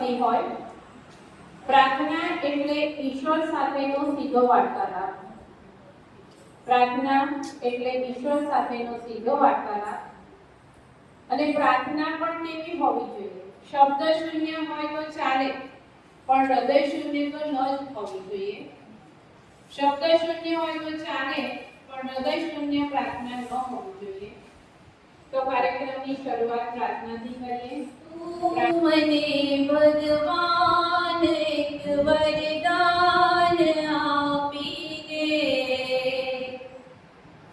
થતી હોય। પ્રાર્થના એટલે ઈશ્વર સાથેનો સીધો વાર્તાલાપ। પ્રાર્થના એટલે ઈશ્વર સાથેનો સીધો વાર્તાલાપ। અને પ્રાર્થના પણ કેવી હોવી જોઈએ? શબ્દ શૂન્ય હોય તો ચાલે, પણ હૃદય શૂન્ય તો ન જ હોવી જોઈએ। શબ્દ શૂન્ય હોય તો ચાલે, પણ હૃદય શૂન્ય પ્રાર્થના ન હોવી જોઈએ। તો કાર્યક્રમની શરૂઆત પ્રાર્થનાથી કરીએ। મને ભગવાન એક વરદાન આપી દે,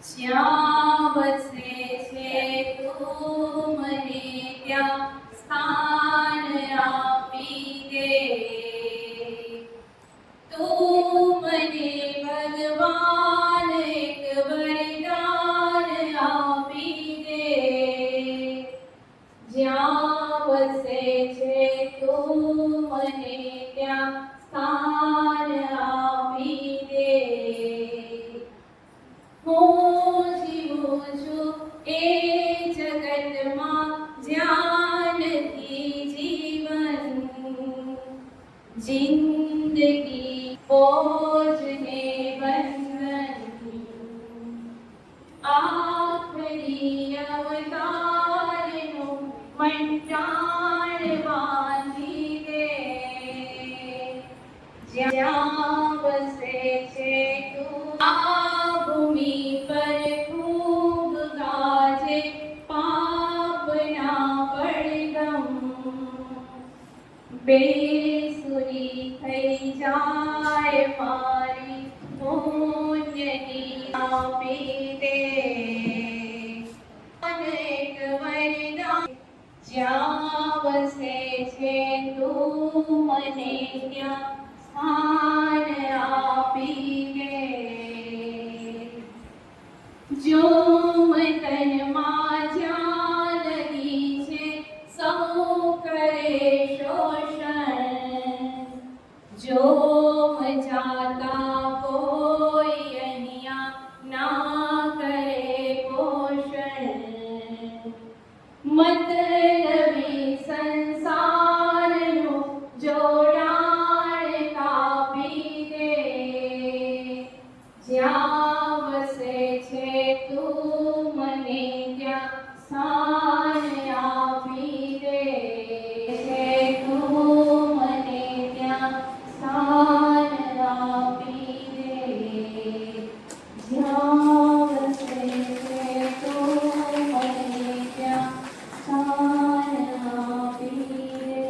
જ્યાં વસે છે તું મને ત્યાં સ્થાન આપી દે। તું મને ભગવાન એક વરદાન આપી દે, જ્યાં વસે છે તું મને ત્યાં સ્થાન આપી દે। હું જીવું છું એ જગતમાં જ્યાં નથી જીવન, જિંદગી બોજ ને બંધન, આખરી અવતારનું મંડાણ બાંધી દે, જ્યાં વસે છે તું આ ભૂમિ પર ખૂબ ગાજે પાપના પડઘમ, બેસુરી થઈ જાય મારી પુણ્યની આપી દે। અનેક વરદાન જ્યાં વસે છે તું મને ત્યાં સ્થાન આપી દે। જો મતનમાં જ્યાં લગી છે સૌ કરે શોષણ, જો મજાતા કોઈ અહીંયા ના કરે પોષણ, મતલબી સંસારનું જોડાણ કાપી દે, જ્યાં વસે છે તું મને ત્યાં સ્થાન આપી દે। તું મને ત્યાં સ્થાન આપી દે, જ્યાં વસે છે તું મને ત્યાં સ્થાન આપી દે।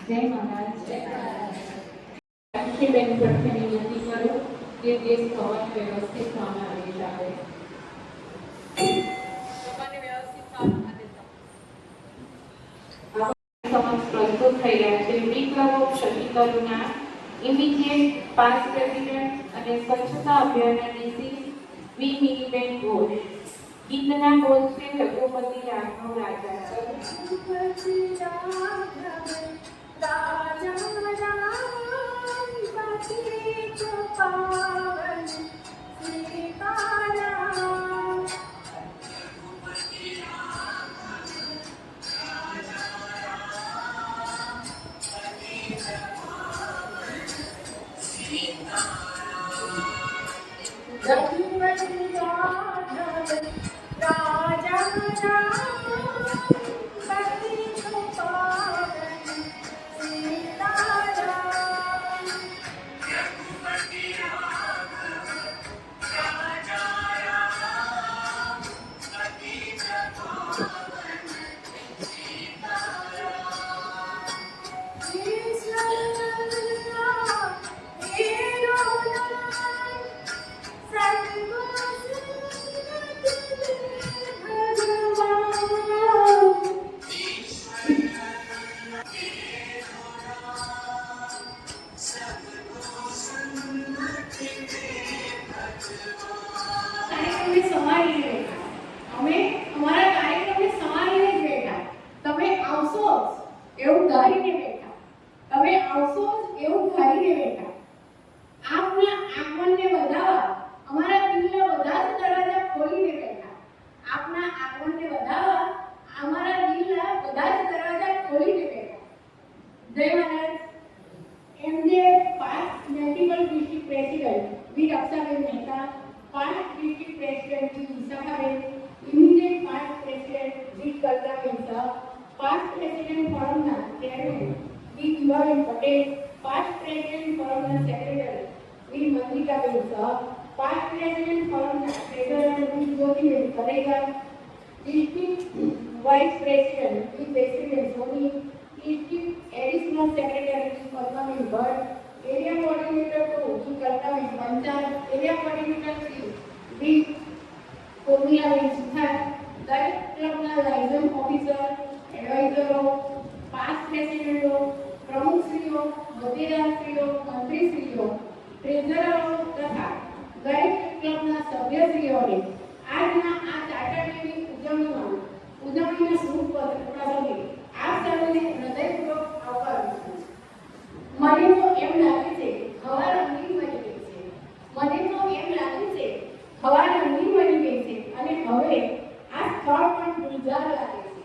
જય મહારાજ। બેન પરથી વિનંતી કરું કે તે સ્થળ વ્યવસ્થિત સામે આવી જાય। પ્રસ્તુત થઈ રહ્યા છે વિપ્લવો ક્ષતિકરોના ઇમિડિયેટ પાસ્ટ પ્રેસિડેન્ટ અને સ્વચ્છતા અભિયાનના ડીસી વી મિલીબેન ઘોષ। ગીતના બોલ છે રઘુપતિ રાઘવ રાજા। જય મહારાજ. એમને 5 મલ્ટિપલ ડિસ્ટ્રિક્ટ પ્રેસિડેન્ટ વી રક્ષાબેન મહેતા, 5 ડિસ્ટ્રિક્ટ પ્રેસિડેન્ટ વી વિશાખાબેન, ઇમિડિયેટ 5 પ્રેસિડેન્ટ વી કલ્પનાબેન શાહ, 5 પ્રેસિડેન્ટ ફોરમના ચેરમેન વી દીવાબેન પટેલ, 5 પ્રેસિડેન્ટ ફોરમના સેક્રેટરી વી મંત્રિકાબેન શાહ, 5 પ્રેસિડેન્ટ ફોરમના ટ્રેઝરર વી જ્યોતિબેન કરેગા, district vice president વી જયશ્રીબેન સોની, district additional secretary વી પદ્માબેન ભટ્ટ, area coordinator 2 વી કલ્પનાબેન પંચાલ, area coordinator 3 વી કોમિલાબેન સુથાર, દરેક ક્લબના લાયસન્સ ઓફિસર, એડવાઇઝરો, પાસ્ટ પ્રેસિડેન્ટો, પ્રમુખશ્રીઓ, હોદ્દેદારશ્રીઓ, મંત્રીશ્રીઓ, ટ્રેઝરરો તથા દરેક ક્લબના સભ્યશ્રીઓને આજના આ ચાર્ટર ડેની ઉજવણીના શુભ પ્રસંગે આપ સૌને હૃદયપૂર્વક આવકારું છું. મને તો એમ લાગે છે હવા રંગીન બની ગઈ છે. મને તો એમ લાગે છે હવા રંગીન બની ગઈ છે અને હવે આ સ્થળ પણ ગુલઝાર લાગે છે.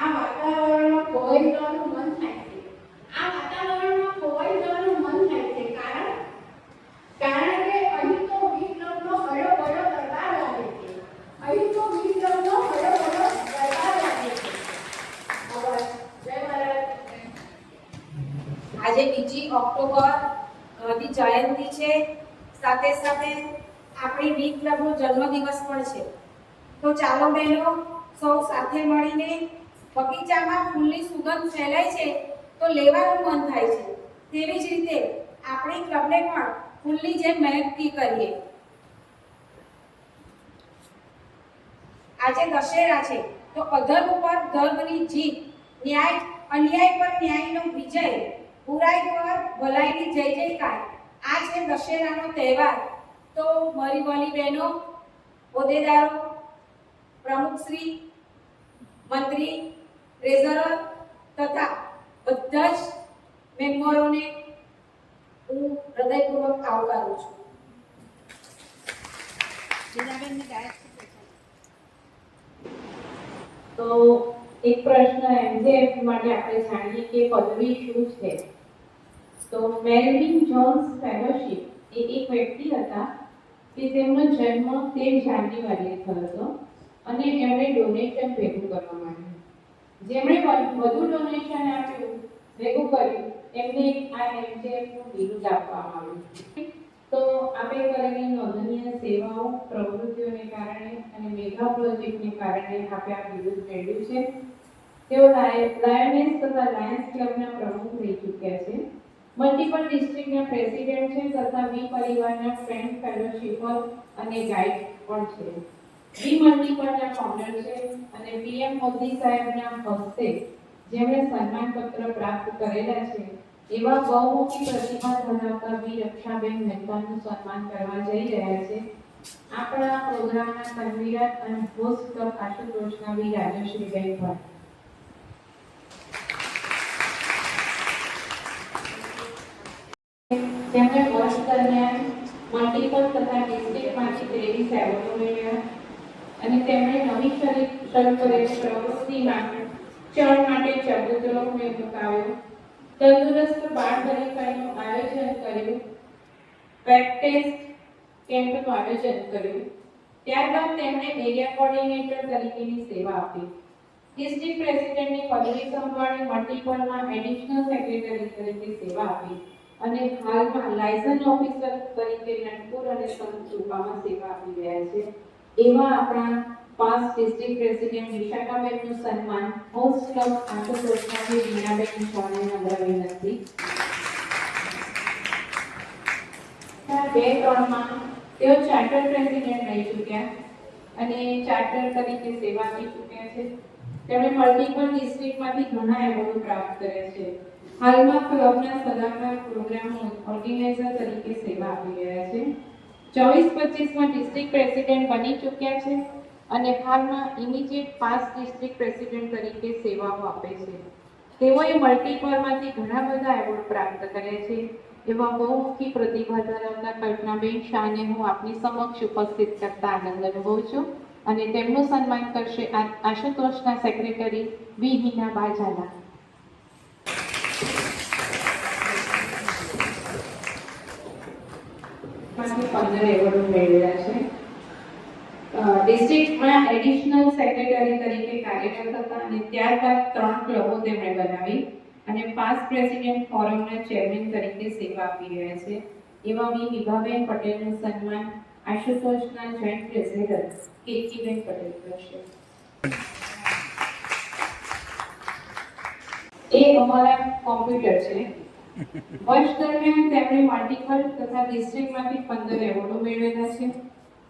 આ વાતાવરણમાં ખોવાઈ જવાનું મન થાય છે. કારણ કે અહીં તો વિપ્લવનો હળો-ભળો દરબાર લાગે છે. જય મહારાજ. આજે 2 ઓક્ટોબર ગાંધી જયંતિ છે, સાથે સાથે આપણી વી ક્લબનો જન્મદિવસ પણ છે. તો ચાલો બહેનો સૌ સાથે મળીને બગીચામાં ફૂલની સુગંધ ફેલાય છે તો લેવાનું મન થાય છે. તેવી જ રીતે આપણી ક્લબને પણ ફૂલની જેમ મહેકતી કરીએ. આજે દશેરા છે તો અધર્મ પર ધર્મની જીત, અન્યાય પર ન્યાયનો વિજય, બુરાઈ પર ભલાઈની જય જયકાર. આ છે દશેરાનો તહેવાર. તો મારી વાલી બહેનો, હોદ્દેદારો, પ્રમુખશ્રી, મંત્રી, ટ્રેઝરર તથા બધા જ મેમ્બરોને હું હૃદયપૂર્વક આવકારું છું. તો એક પ્રશ્ન એમજેએફ માટે આપણે જાણીએ કે પદવી શું છે. તો મેલ્વિન જોન્સ ફેલોશિપ એ એક વ્યક્તિ હતા કે તેમનો જન્મ 13 જાન્યુઆરીએ થયો હતો અને એમણે ડોનેશન ભેગું કરવા માંગ્યું. જેમણે વધુ ડોનેશન આપ્યું, ભેગું કર્યું, એમને આ એમજેએફનું બિરુદ આપવામાં આવ્યું. તો આપણે કરેલી નોંધનીય સેવાઓ, પ્રવૃત્તિઓને કારણે અને મેગા પ્રોજેક્ટને કારણે આપણે આ બિરુદ મેળવ્યું છે. તેઓ લાયનેસ તથા લાયન્સ ક્લબના પ્રમુખ રહી ચૂક્યા છે. મલ્ટિપલ ડિસ્ટ્રિક્ટના પ્રેસિડેન્ટ છે તથા વી પરિવારના ફ્રેન્ડ ફેલોશિપર અને ગાઈડ પણ છે. વી મલ્ટિપલના ફાઉન્ડર છે અને પીએમ મોદી સાહેબના હસ્તે જેમણે સન્માનપત્ર પ્રાપ્ત કરેલા છે એવા બહુમુખી પ્રતિભા ધરાવતા વી રક્ષાબેન મહેતાનું સન્માન કરવા જઈ રહ્યા છે. આપણા પ્રોગ્રામના કન્વીનર અને હોસ્ટ ઓફ આશુતોષના વી રાજશ્રીબેન ભટ્ટ. જેમણે વર્ષ દરમિયાન મલ્ટિપલ તથા ડિસ્ટ્રિક્ટમાંથી 23 એવોર્ડો મેળવ્યા અને તેમણે નવી શરૂ કરેલી પ્રવૃત્તિમાં ચણ માટે ચબૂતરો મુકાવ્યો, તંદુરસ્ત બાળ હરીફાઈનું આયોજન કર્યું, પેટ ટેસ્ટ કેમ્પનું આયોજન કર્યું. ત્યારબાદ તેમણે એરિયા કોર્ડિનેટર તરીકેની સેવા આપી. ડિસ્ટ્રિક્ટ પ્રેસિડેન્ટની પદવી સંભાળી મલ્ટિપલમાં એડિશનલ સેક્રેટરી તરીકે સેવા આપી અને હાલમાં લાયસન્સ ઓફિસર તરીકે નટપુર અને સંતસુપામાં સેવા આપી રહ્યા છે. એવા આપણા પાસ્ટ ડિસ્ટ્રિક્ટ પ્રેસિડેન્ટ વિશાખાબેનનું સન્માન હોસ્ટ ક્લબ આશુતોષના વીણાબેન શાહને નમ્ર વિનંતી. 2003માં તેઓ ચાર્ટર પ્રેસિડેન્ટ રહી ચૂક્યા અને ચાર્ટર તરીકે સેવા આપી ચૂક્યા છે. તેમણે મલ્ટિપલ ડિસ્ટ્રિક્ટમાંથી ઘણા એવોર્ડો પ્રાપ્ત કર્યા છે. હાલમાં ક્લબના સલાહકાર પ્રોગ્રામ ઓર્ગેનાઇઝર તરીકે સેવા આપી રહ્યા છે. 24-25માં ડિસ્ટ્રિક્ટ પ્રેસિડેન્ટ બની ચૂક્યા છે અને હાલમાં ઇમિડિયેટ પાસ્ટ ડિસ્ટ્રિક્ટ પ્રેસિડેન્ટ તરીકે સેવાઓ આપે છે. તેઓએ મલ્ટિપલમાંથી ઘણા બધા એવોર્ડ પ્રાપ્ત કર્યા છે. એવા બહુમુખી પ્રતિભા ધરાવતા કલ્પનાબેન શાહને હું આપની સમક્ષ ઉપસ્થિત કરતા આનંદ અનુભવું છું. અને તેમનું સન્માન કરશે આશુતોષના સેક્રેટરી વી હિનાબા ઝાલા. માંથી 15 એવોર્ડો મેળવ્યા છે. ડિસ્ટ્રિક્ટમાં એડિશનલ સેક્રેટરી તરીકે કાર્યરત હતા અને ત્યારબાદ 3 ક્લબો તેમણે બનાવી અને પાસ્ટ પ્રેસિડેન્ટ ફોરમના ચેરમેન તરીકે સેવા આપી રહ્યા છે. એવા વી વિભાબેન પટેલનું સન્માન આશુતોષના જોઈન્ટ પ્રેસિડેન્ટ કીર્તિબેન પટેલ કરશે. એ અમારા કોમ્પ્યુટર છે. વર્ષ દરમિયાન તેમણે મલ્ટીપલ તથા ડિસ્ટ્રિક્ટમાંથી 15 એવોર્ડો મેળવેલા છે.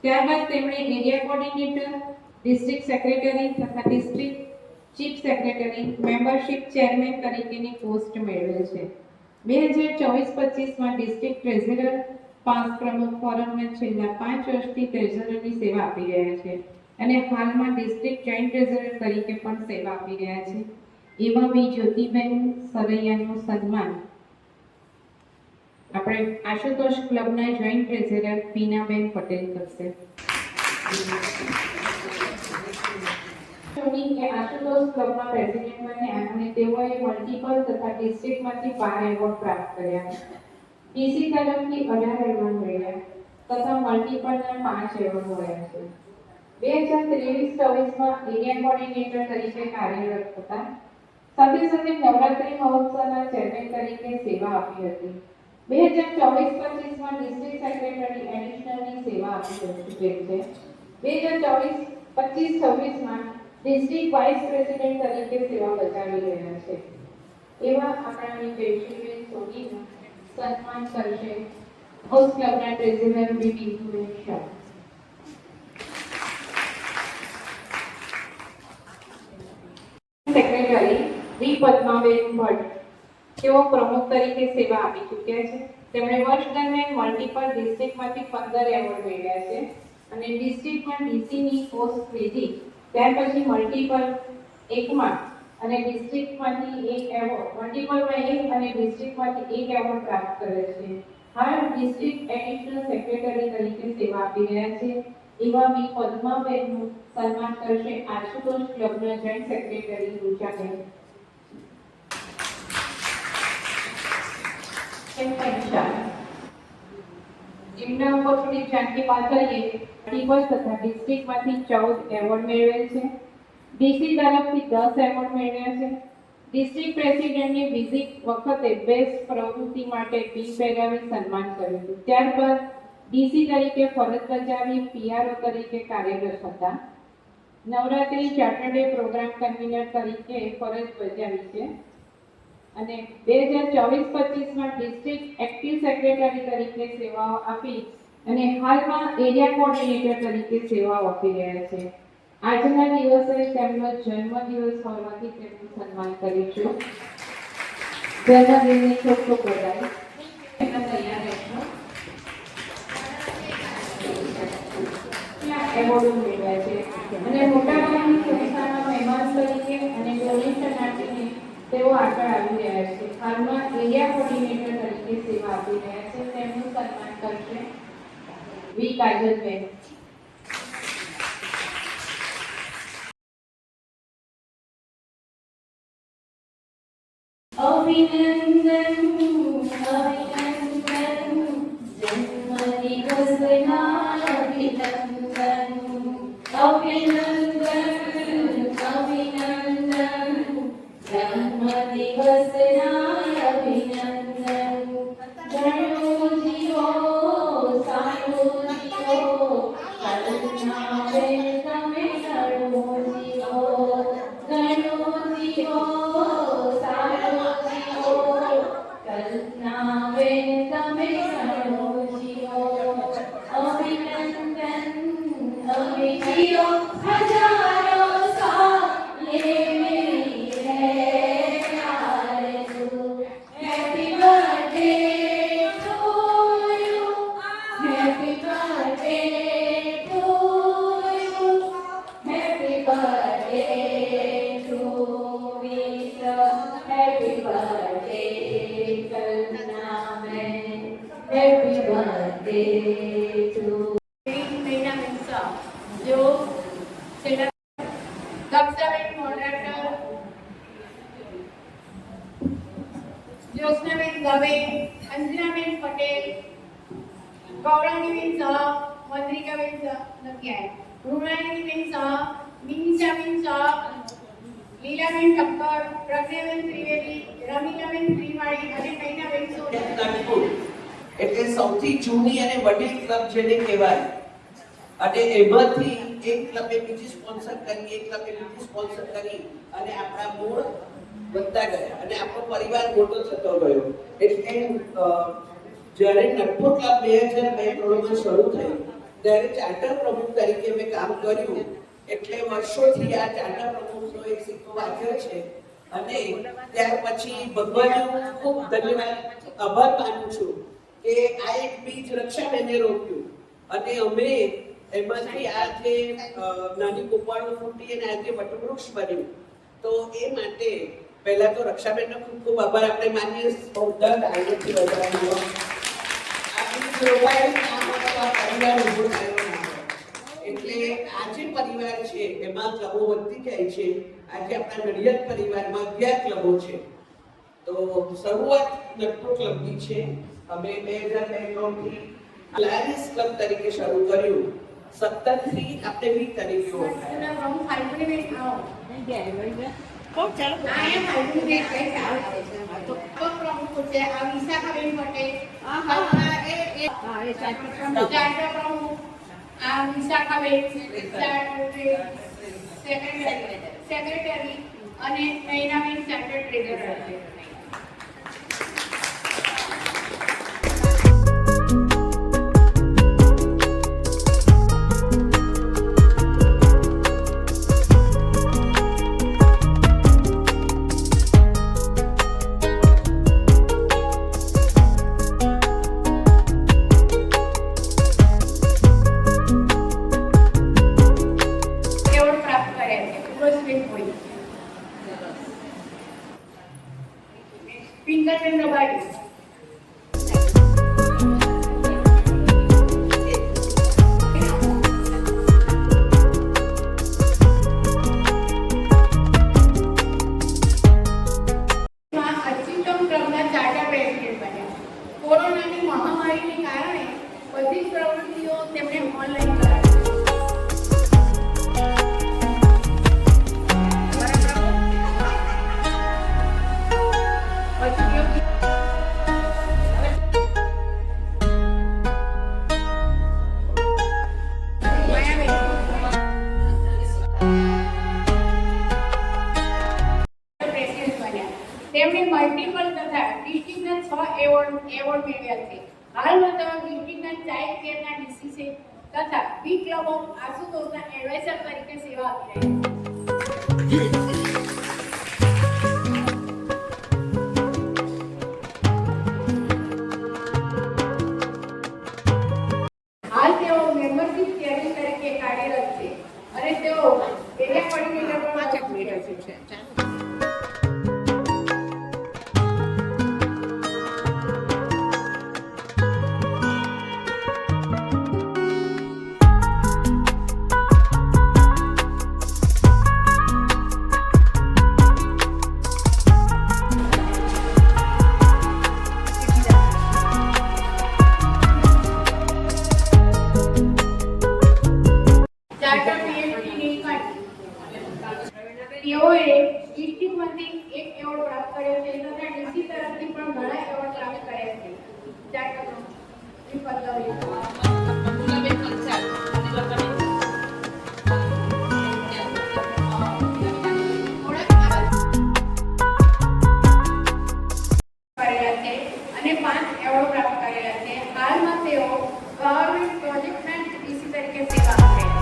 ત્યારબાદ તેમણે એરિયા કોર્ડિનેટર, ડિસ્ટ્રિક્ટ સેક્રેટરી તથા district chief secretary, membership chairman તરીકેની પોસ્ટ મેળવેલ છે. 2024-25માં ડિસ્ટ્રિક્ટ ટ્રેઝરર, પાંચ પ્રમુખ ફોરમના છેલ્લા 5 વર્ષથી ટ્રેઝરરની સેવા આપી રહ્યા છે અને હાલમાં ડિસ્ટ્રિક્ટ જોઈન્ટ ટ્રેઝરર તરીકે પણ સેવા આપી રહ્યા છે. એવા વી જ્યોતિબેન સરૈયાનું સન્માન આપણે આશુતોષ ક્લબના જોઈન્ટ ટ્રેઝરર પીનાબેન પટેલ કરશે. આશુતોષ ક્લબના પ્રેસિડેન્ટ બન્યા અને તેઓએ મલ્ટીપલ તથા ડિસ્ટ્રિક્ટમાંથી 12 એવોર્ડ પ્રાપ્ત કર્યા. ડીસી તરફથી 18 એવોર્ડ મળ્યા તથા મલ્ટીપલના 5 એવોર્ડ મળ્યા છે. 2023-24માં એરિયા કોર્ડિનેટર તરીકે કાર્યરત હતા. સાથે સાથે નવરાત્રિ મહોત્સવના ચેરમેન તરીકે સેવા આપી હતી. 2024-25માં ડિસ્ટ્રિક્ટ સેક્રેટરી એડિશનલની સેવા આપી ચૂકેલ છે. 2024-25-26માં ડિસ્ટ્રિક્ટ વાઇસ પ્રેસિડેન્ટ તરીકે સેવા બજાવી રહ્યા છે. એવા આપણા જયશ્રીબેન સોનીનું સન્માન કરશે હાઉસ ક્લબના ટ્રેઝરર બી બિંદુબેન શાહ. સેક્રેટરી વી પદ્માબેન ભટ્ટ, તેઓ પ્રમુખ તરીકે સેવા આપી ચૂક્યા છે. તેમણે વર્ષ દરમિયાન મલ્ટીપલ ડિસ્ટ્રિક્ટમાંથી 15 એવોર્ડ મેળવ્યા છે અને ડિસ્ટ્રિક્ટમાં ડીસીની પોસ્ટ લીધી. ત્યાર પછી મલ્ટીપલ એકમાં અને ડિસ્ટ્રિક્ટમાંથી 1 એવોર્ડ, મલ્ટીપલમાં 1 અને ડિસ્ટ્રિક્ટમાંથી 1 એવોર્ડ પ્રાપ્ત કરેલ છે. હાલ ડિસ્ટ્રિક્ટ એડિશનલ સેક્રેટરી તરીકે સેવા આપી રહ્યા છે. એવા વી પદ્માબેનનું સન્માન કરશે આશુતોષ ક્લબના જોઈન્ટ સેક્રેટરી રૂચાબેન. એમના ઉપર થોડી જાણકી વાત કરીએ. મલ્ટીપલ તથા ડિસ્ટ્રિક્ટમાંથી 14 એવોર્ડ મેળવેલ છે. ડીસી તરફથી 10 એવોર્ડ મેળવ્યા છે. ડિસ્ટ્રિક્ટ પ્રેસિડેન્ટની વિઝિટ વખતે બેસ્ટ પ્રવૃત્તિ માટે બિલ પહેરાવી સન્માન કર્યું હતું. ત્યારબાદ ડીસી તરીકે ફરજ બજાવી પીઆરઓ તરીકે કાર્યરત હતા. નવરાત્રી ચાર્ટરડે પ્રોગ્રામ કન્વીનર તરીકે ફરજ બજાવી છે અને 2024-25માં ડિસ્ટ્રિક્ટ એક્ટિવ સેક્રેટરી તરીકે સેવાઓ આપી અને હાલમાં એરિયા કોર્ડિનેટર તરીકે સેવાઓ આપી રહ્યા છે. આજના દિવસે તેમનો જન્મદિવસ હોવાથી તેમનું સન્માન કરીશું. જન્મદિનની ખૂબ ખૂબ બધાઈ. તૈયાર રહેશો. એવોર્ડ મેળવ્યા છે અને મોટાભાગની સંસ્થાના મહેમાન તરીકે અને ડોનેશન આપીને તેઓ આગળ આવી રહ્યા છે. હાલમાં એરિયા કોર્ડિનેટર તરીકે સેવા આપી રહ્યા છે. તેમનું સન્માન કરશે વી કાજલબેન. અભિનંદન અભિનંદન જન્મદિવસના અભિનંદન અભિનંદન અભિનંદન જન્મદિવસના અભિનંદન. ઘણો જીવો સારો જીવો કલ્પના બેન તમે ઘણો જીવો ઘણો જીવો સારો જીવો કલ્પના બેન તમે ઘણો જીવો. અભિનંદન અભિજીવો હજારો સાલ ये मेरी है आरज़ू. Happy birthday to you. Happy birthday to you. Happy birthday to Vita. Happy birthday Kalpana Ben. Happy birthday to जो દવે, અંજનાબેન પટેલ, ગૌરવણીબેન શાહ, મદ્રિકાબેન શાહ નથી આવ્યા, મૃણાલિનીબેન શાહ, મિનિષાબેન શાહ, લીલાબેન ઠક્કર, પ્રજ્ઞાબેન ત્રિવેદી, રમીલાબેન શ્રીમાળી અને નૈનાબેન સોની. એટલે સૌથી જૂની અને વડીલ ક્લબ જેને કહેવાય, અને એમાંથી એક ક્લબે બીજી સ્પોન્સર કરી, એક ક્લબે બીજી સ્પોન્સર કરી અને આપણા મૂળ વધતા ગયા અને આપણો પરિવાર મોટો થતો ગયો. એટલે જ્યારે નટપુર ક્લબ 2002-2003 શરૂ થઈ ત્યારે ચાર્ટર પ્રમુખ તરીકે મેં કામ કર્યું. એટલે વર્ષોથી આ ચાર્ટર પ્રમુખનો એક સિક્કો વાંચ્યો છે અને ત્યાર પછી ભગવાનનો ખૂબ ધન્યવાદ આભાર માનું છું કે આ એક બીજ રક્ષાબેને રોપ્યું અને અમે એમાંથી આ જે નાની કુંપાળો ફૂટી અને આજે વટવૃક્ષ બન્યું. તો એ માટે પહેલા તો રક્ષાબેનનો ખૂબ ખૂબ આભાર આપણે માનીએ. સૌદત આઈએથી વધારવાનો આ બીજ રોપાયું આ પરિવાર ઉભો થયો ના. એટલે આ જે પરિવાર છે એમાં ક્લબો વધતી જાય છે. આજે આપણા નડિયાદ પરિવારમાં 11 ક્લબો છે. તો શરૂઆત નટપુર ક્લબની છે. અમે 2002-2003 લાયન્સ ક્લબ તરીકે શરૂ કર્યું. 17 થી આપણે વી તરીકે ઓળખાયા. પ્રમુખ ફાલ્ગુનીબેન આવો. પ્રમુખ છે આ વિશાખાબેન પટેલ, ચાર્ટર પ્રમુખ આ વિશાખાબેન, સેક્રેટરી અને નૈનાબેન ચાર્ટર ટ્રેઝરર છે. પિંકલબેન રબારી, અચ્યુતમ ક્લબના ચાર્ટર પ્રેસિડેન્ટ બન્યા. કોરોનાની મહામારીને કારણે બધી જ પ્રવૃત્તિઓ તેમણે ઓનલાઈન કરાવી. તેમણે મલ્ટિપલ તથા ડિસ્ટ્રિક્ટના 6 એવોર્ડ મેળવ્યા છે. હાલમાં તેઓ ડિસ્ટ્રિક્ટના ચાઇલ્ડ કેરના ડીસી છે તથા બી ક્લબ ઓફ આશુતોષના એડવાઇઝર તરીકે સેવા આપી રહ્યા છે. હાલ તેઓ મેમ્બરશિપ ચેરમેન તરીકે કાર્યરત છે અને તેઓ એરિયા કોર્ડિનેટર પણ 5 મિનિટ છે. તેઓએ ડિસ્ટ્રિક્ટમાંથી એક એવોર્ડ પ્રાપ્ત કર્યો છે તથા ડીસી તરફથી પણ ઘણા એવોર્ડ પ્રાપ્ત કર્યા છે. અને 5 એવોર્ડ પ્રાપ્ત કરેલા છે. હાલમાં તેઓ ગવર્મેન્ટ પ્રોજેક્ટના ડીસી તરીકે સેવા આપે છે.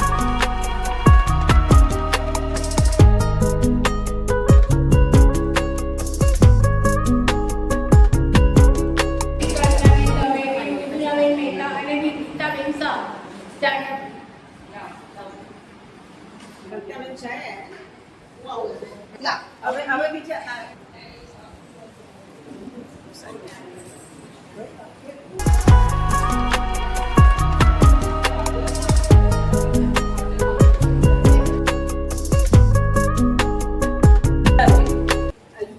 હવે બીજા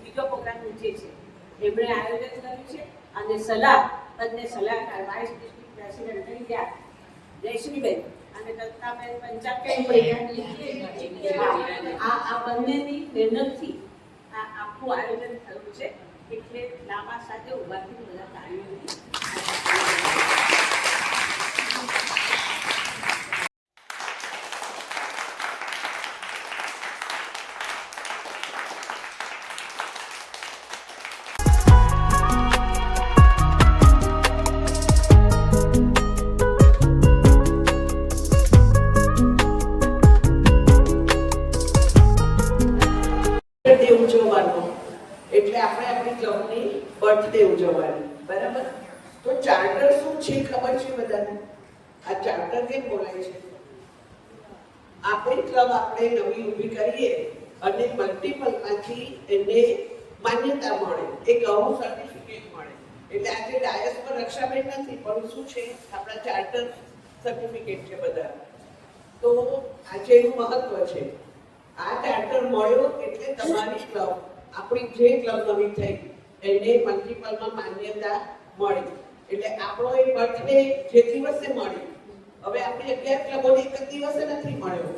બીજો પ્રોગ્રામ નીચે છે. એમણે આયોજન કર્યું છે સલાહ તજ્ઞ સલાહકાર વાઇસ ડિસ્ટ્રિક્ટ પ્રેસિડેન્ટ થઈ ગયા જયશ્રીબેન અને દત્તાબેન આ બંનેની મહેનતથી આ આખું આયોજન થયું છે એટલે લાંબા સાથે ઉભાથી બધા તાળીઓની બર્થડે ઉજવવાનો એટલે આપણે આપણી ક્લબની બર્થડે ઉજવવાની બરાબર. તો ચાર્ટર શું છે ખબર છે બધાને? આ ચાર્ટર કેમ બોલાય છે? આપણી ક્લબ આપણે નવી ઊભી કરીએ અને મલ્ટિપલમાંથી એને માન્યતા મળે, એક આવું સર્ટિફિકેટ મળે. એટલે આજે ડાયસ પર રક્ષાબેન નથી પણ શું છે આપણા ચાર્ટર સર્ટિફિકેટ છે બધા. તો આજે એનું મહત્વ છે. આ ચાર્ટર મળ્યો એટલે તમારી ક્લબ, આપણી જે ક્લબ નવી થઈ એને મલ્ટિપલમાં માન્યતા મળી. એટલે આપણો એ બર્થડે જે દિવસે મળી, હવે આપણે 11 ક્લબોને એક જ દિવસે નથી મળ્યો,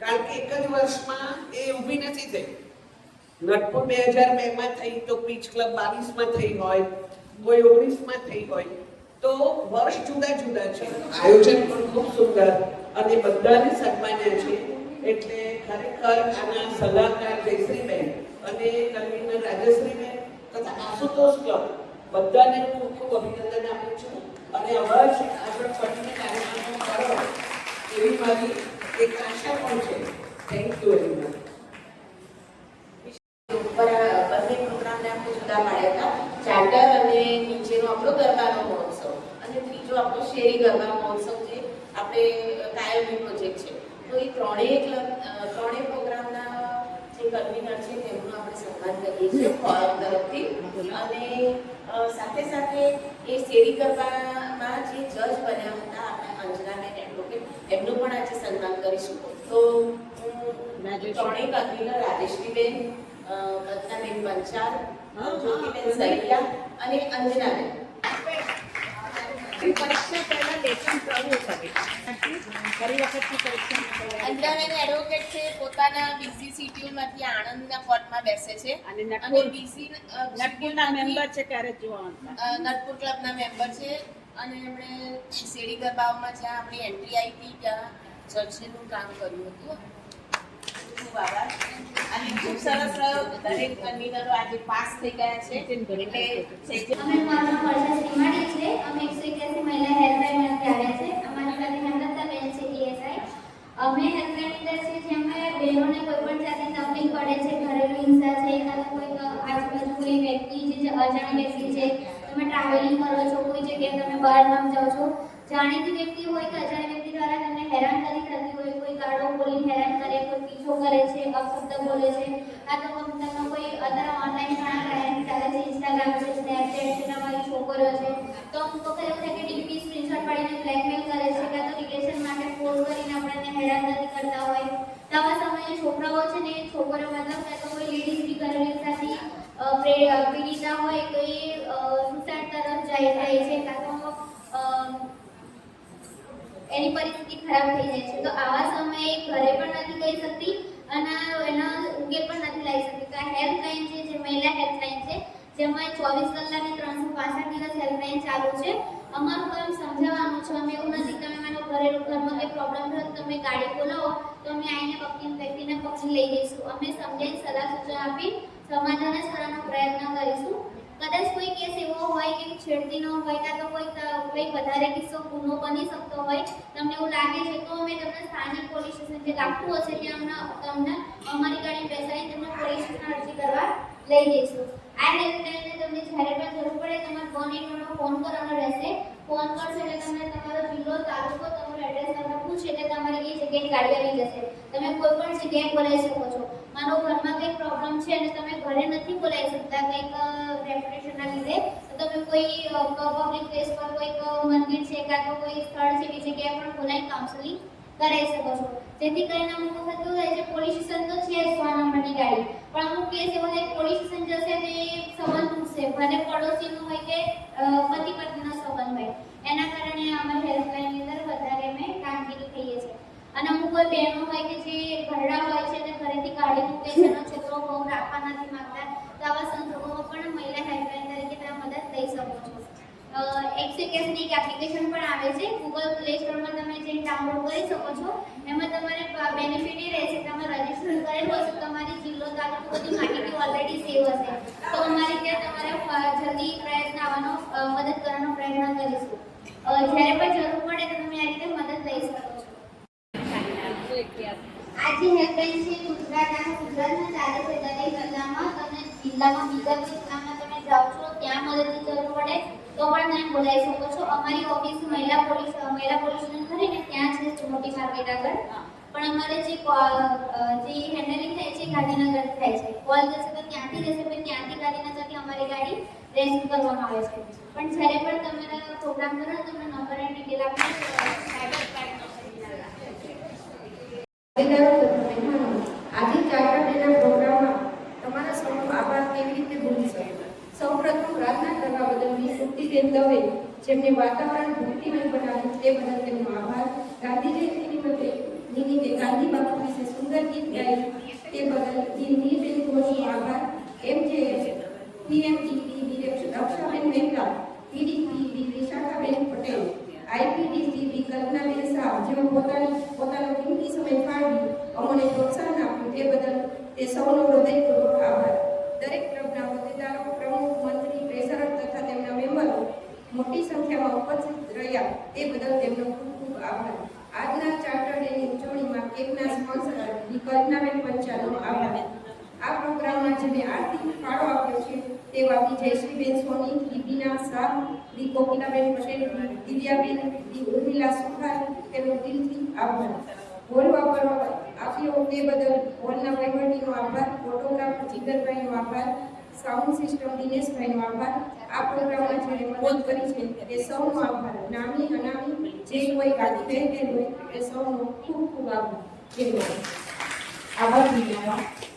કારણ કે એક જ વર્ષમાં એ ઊભી નથી થઈ. નટપુર 2002 માં થઈ તો પીચ ક્લબ 22 માં થઈ હોય, કોઈ 19 માં થઈ હોય, તો વર્ષ જુદા જુદા છે. આયોજન પણ ખૂબ સુંદર અને બધાને સન્માન્ય છે. એટલે ખરેખર આના સલાહકાર જયશ્રીબેન અને કન્વીનર રાજશ્રીબેન તથા આશુતોષ ક્લબ બધાને ખૂબ ખૂબ અભિનંદન આપું છું. અને અવાજ આગળ પડીને કાર્યક્રમો કરો એવી મારી એક આશા પણ છે. Thank you very much. ઉપર બંને પ્રોગ્રામને આપણે જુદા પાડ્યા હતા, ચાર્ટર અને નીચેનો આપણો ગરબાનો મહોત્સવ અને ત્રીજો આપણો શેરી ગરબા મહોત્સવ જે આપણે કાયમી પ્રોજેક્ટ છે. તો એ ત્રણેય પ્રોગ્રામના જે કન્વીનર છે તેમનું આપણે સન્માન કરીએ છીએ ફોરમ તરફથી. અને સાથે સાથે એ શેરી ગરબામાં જે જજ બન્યા હતા આપણે અંજનાબેન એડવોકેટ, એમનું પણ આજે સન્માન કરીશું. તો ત્રણેય કન્વીનર રાજેશ્રીબેન, રત્નાબેન પંચાલ, જ્યોતિબેન સૈયા અને અંજનાબેન. અંજનાબેન એડવોકેટ છે, પોતાના બીઝી શિડ્યુલમાંથી આણંદના કોર્ટમાં બેસે છે અને બીઝી નટપુરના મેમ્બર છે ત્યારે જોવા નટપુર ક્લબના મેમ્બર છે. અને એમણે શેરી ગરબાઓમાં જ્યાં આપણી એન્ટ્રી આવી હતી ત્યાં જજનું કામ કર્યું હતું. ખૂબ આભાર. અને ખૂબ સરસ રહ્યો. દરેક કન્વીનરો આજે પાસ થઈ ગયા છે. અમે મારું નામ વર્ષા શ્રીમાળી છે. અમે 181 મહિલા હેલ્પલાઇનમાંથી આવ્યા છે. અમારી સાથે હેમલતાબેન છે પીએસઆઈ. અમે હેલ્પલાઇનની અંદર છે જેમાં બહેનોને કોઈ પણ જાતની તકલીફ પડે છે, ઘરેલું હિંસા છે, કાં તો કોઈ આજુબાજુ કોઈ વ્યક્તિ જે અજાણી વ્યક્તિ છે, તમે ટ્રાવેલિંગ કરો છો, કોઈ જગ્યાએ તમે બહાર ગામ જાઓ છો, જાણીતી વ્યક્તિ હોય કે અજાણી વ્યક્તિ દ્વારા તમને હેરાનગતિ થતી હોય, કોઈ ગાળો બોલીને હેરાન કરે, કોઈ પીછો કરે છે, અપશબ્દ બોલે છે, કાં તો તમે કોઈ અત્યારે ઓનલાઈન ઘણા ટ્રેન્ડ ચાલે છે, ઇન્સ્ટાગ્રામ છે, સ્નેપચેટ છે, તમારી છોકરીઓ છે, તો અમુક વખત એવું થાય કે ડીપી સ્ક્રીનશોટ પાડીને બ્લેકમેલ કરે છે, કાં તો રિલેશન માટે ફોર્સ કરીને આપણને હેરાનગતિ કરતા હોય. તો આવા સમયે છોકરાઓ છે ને, છોકરીઓ મતલબ કાં તો કોઈ લેડીઝ બી ઘરેલું હિંસાથી પીડિતા હોય તો એ સુસાઇડ તરફ જાય છે, કાં તો એની પરિસ્થિતિ ખરાબ થઈ જાય છે. તો આવા સમયે ઘરે પણ નથી કહી શકતી અને એના ઉકેલ પણ નથી લાવી શકતી. તો આ હેલ્પલાઇન છે જે મહિલા હેલ્પલાઇન છે, જેમાં 24 કલાકની 365 દિવસ હેલ્પલાઇન ચાલુ છે. અમારું કામ સમજાવવાનું છે. અમે એવું નથી તમે માનો ઘરમાં કંઈ પ્રોબ્લેમ થયો તો તમે ગાડી બોલાવો તો અમે આવીને વ્યક્તિને પકડી લઈ જઈશું. અમે સમજાવી સલાહ સૂચન આપી સમાધાન જ કરવાનો પ્રયત્ન કરીશું. કદાચ કોઈ કેસ એવો હોય કે છેડતીનો હોય કાં તો કોઈ વધારે કિસ્સો ગુનો બની શકતો હોય, તમને એવું લાગે છે તો અમે તમને સ્થાનિક પોલીસ સ્ટેશન જે લાગતું હશે ત્યાં તમને અમારી ગાડી બેસાડીને તમને પોલીસ સ્ટેશન અરજી કરવા લઈ જઈશું. આ હેલ્પલાઇનને તમને જ્યારે પણ જરૂર પડે તમારે 181 ફોન કરવાનો રહેશે. ફોન કરશો એટલે તમને તમારો જિલ્લો, તાલુકો, તમારું એડ્રેસ તમે પૂછે એટલે તમારી એ જગ્યાએ ગાડી આવી જશે. તમે કોઈ પણ જગ્યાએ બોલાવી શકો છો. માનો ઘરમાં કંઈક પ્રોબ્લેમ છે અને તમે ઘરે નથી બોલાવી શકતા કંઈક રેપ્યુટેશનના લીધે, તો તમે કોઈ પબ્લિક પ્લેસ પર કોઈક મંદિર છે કાં તો કોઈ સ્થળ છે એ જગ્યાએ પણ બોલાવી કાઉન્સેલિંગ કરાવી શકો છો. જેથી કરીને અમુક વખત કેવું થાય છે, પોલીસ સ્ટેશન તો છે 100 નંબરની ગાડી, પણ અમુક કેસ એવો થાય પોલીસ સ્ટેશન જશે તો એ સંબંધ તૂટશે, ભલે પડોશીનું હોય કે પતિ પત્નીનો સંબંધ હોય એના કારણે અમારી હેલ્પલાઇનની અંદર વધારે અમે કામગીરી થઈએ છીએ. અને અમુક કોઈ બહેનો હોય કે જે ઘરડા હોય છે અને ઘરેથી કાઢી મૂકે છે એનો છોકરો બહુ રાખવા નથી માંગતા, તો આવા સંજોગોમાં પણ મહિલા હેલ્પલાઇન તરીકે તમે મદદ લઈ શકો છો. 121 ની એક એપ્લિકેશન પણ આવે છે, ગૂગલ પ્લે સ્ટોરમાં તમે જઈને ડાઉનલોડ કરી શકો છો. એમાં તમારે બેનિફિટ એ રહેશે, તમે રજીસ્ટર કરેલું હશે, તમારી જિલ્લો તાલુકો બધી માહિતી ઓલરેડી સેવ હશે, તો અમારી ત્યાં તમારે જલ્દી પ્રયત્ન આવવાનો મદદ કરવાનો પ્રયત્ન કરીશું. જ્યારે પણ જરૂર પડે તો તમે આ રીતે મદદ લઈ શકો છો. આ જે હેલ્પલાઇન છે ગુજરાતમાં ચાલે છે દરેક જિલ્લામાં. તમે જિલ્લામાં બીજા જિલ્લામાં તમે જાઓ છો ત્યાં મદદની જરૂર પડે તો પણ તમે બોલાવી શકો છો. અમારી ઓફિસ મહિલા પોલીસ સ્ટેશન કરીને ત્યાં છે મોટી માર્કેટ આગળ. પણ અમારે જે હેન્ડલિંગ થાય છે ગાંધીનગર થાય છે. કોલ જશે તો ત્યાંથી જશે, પણ ત્યાંથી ગાંધીનગરથી અમારી ગાડી રેસ્ક્યુ કરવામાં આવે છે. પણ જ્યારે પણ તમારા પ્રોગ્રામ કરો તો તમે નંબર અને ડિટેલ આપી સાયબર કાર્ડ આજે ચાર્ટર ડેના પ્રોગ્રામમાં તમારા સૌનો આભાર કેવી રીતે ભૂલી શકે. સૌપ્રથમ પ્રાર્થના કરવા બદલ મુક્તિબેન દવે જેમને વાતાવરણ ભક્તિમય બનાવ્યું તે બદલ તેમનો આભાર. ગાંધી નિમિત્તે ગાંધી બાપુ વિશે સુંદર ગીત ગાયું તે બદલ નીલબેન ઘોષનો આભાર. એમ જે પીએમડીડી રક્ષાબેન મહેતા, પીડીપી વિશાખાબેન પટેલ, આઈપીડીસી કલ્પનાબેન શાહ જેઓ પોતાનો કિંમતી સમય ફાળવી અમને પ્રોત્સાહન આપ્યું તે બદલ તે સૌનો હૃદયપૂર્વક આભાર. દરેક ક્લબના હોદ્દેદારો, પ્રમુખ, મંત્રી, ટ્રેઝરર તથા તેમના મેમ્બરો મોટી સંખ્યામાં ઉપસ્થિત રહ્યા તે બદલ તેમનો ખૂબ ખૂબ આભાર. આજના ચાર્ટર ડેની ઉજવણીમાં કેકના સ્પોન્સર કલ્પનાબેન પંચાલનો આભાર. આ પ્રોગ્રામમાં જેને આર્થિક ફાળો આપ્યો છે તેવા જયશ્રીબેન સોની, દીપિના શાહ, કોકિલાબેન પટેલ, દિવ્યાબેન, ઉર્મિલા સુથાર, તેમનો દિલથી આભાર. હોલ વાપરવા આપ્યો તે બદલ હોલના વહીવટીનો આભાર. ફોટોગ્રાફર જીગરભાઈનો આભાર. સાઉન્ડ સિસ્ટમ દિનેશભાઈનો આભાર. આ પ્રોગ્રામમાં જેને મદદ કરી છે તે સૌનો આભાર. નામી અનામી જે કોઈ ગાડી કહેતી હોય તે સૌનો ખૂબ ખૂબ આભાર. આભાર.